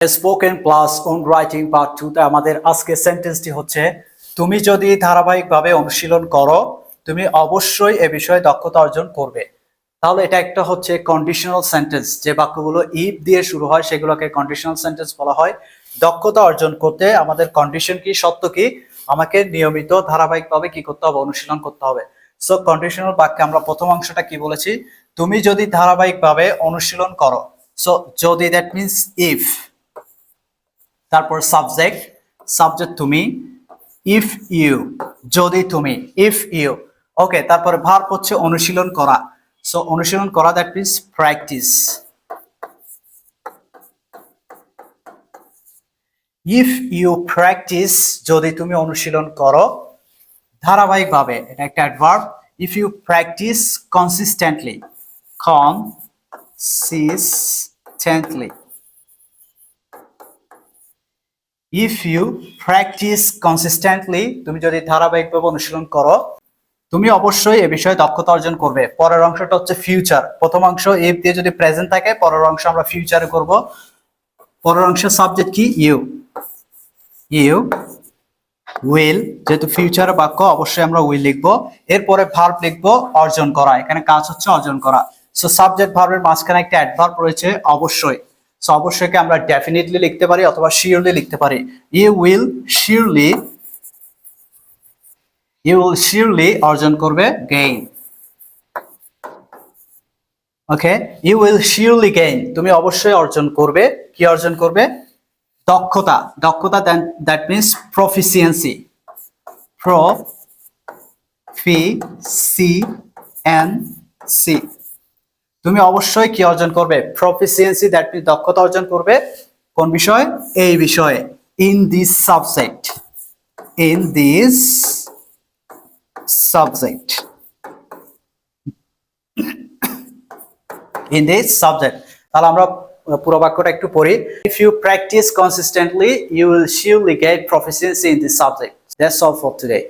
Spoken plus on writing part 2 তে আমাদের আজকে সেন্টেন্সটি হচ্ছে, তুমি যদি ধারাবাহিকভাবে অনুশীলন করো তুমি অবশ্যই এ বিষয়ে দক্ষতা অর্জন করবে। তাহলে এটা একটা হচ্ছে কন্ডিশনাল সেন্টেন্স, যে বাক্যগুলো ইফ দিয়ে শুরু হয় সেগুলোকে কন্ডিশনাল সেন্টেন্স বলা হয়। দক্ষতা অর্জন করতে আমাদের কন্ডিশন কি, সত্য কি, আমাকে নিয়মিত ধারাবাহিকভাবে কি করতে হবে, অনুশীলন করতে হবে। সো কন্ডিশনাল বাক্যে আমরা প্রথম অংশটা কি বলেছি, তুমি যদি ধারাবাহিকভাবে অনুশীলন করো। সো যদি, দ্যাট মিন্স ইফ, তারপর সাবজেক্ট, সাবজেক্ট তুমি, ইফ ইউ, যদি তুমি, ইফ ইউ। ওকে, তারপরে ভার্ব হচ্ছে অনুশীলন করা। সো অনুশীলন করা, that means practice. If you practice, যদি তুমি অনুশীলন করো ধারাবাহিকভাবে, এটা একটা adverb. If you practice consistently, consistently, if you practice consistently, তুমি যদি ধারাবাহিকভাবে অনুশীলন করো তুমি অবশ্যই এ বিষয়ে দক্ষতা অর্জন করবে। পরের অংশটা হচ্ছে ফিউচার। প্রথম অংশ ইফ দিয়ে যদি প্রেজেন্ট থাকে, পরের অংশ আমরা ফিউচারে করব। পরের অংশের সাবজেক্ট কি, ইউ, ইউ উইল, যেহেতু ফিউচার বাক্য অবশ্যই আমরা উইল লিখবো। এরপরে ভার্ব লিখবো অর্জন করা, এখানে কাজ হচ্ছে অর্জন করা। সো সাবজেক্ট ভার্বের মাঝখানে একটা অ্যাডভার্ব রয়েছে অবশ্যই। সো অবশ্যইকে আমরা ডেফিনেটলি লিখতে পারি অথবা শিওরলি লিখতে পারি। You will surely, you will surely অর্জন করবে, gain. Okay, you will surely gain, তুমি অবশ্যই অর্জন করবে, কি অর্জন করবে, দক্ষতা। দক্ষতা, দ্যাট মিন্স প্রফিসিয়েন্সি, প্রফিসিয়েন্সি, তুমি অবশ্যই কি অর্জন করবে, প্রফিসিয়েন্সি, দ্যাট মিন্স দক্ষতা অর্জন করবে। কোন বিষয়, এই বিষয়ে, in this subject, in this subject, in this subject. তাহলে আমরা পুরো বাক্যটা একটু পড়ি। If you practice consistently you will surely get proficiency in this subject. That's all for today.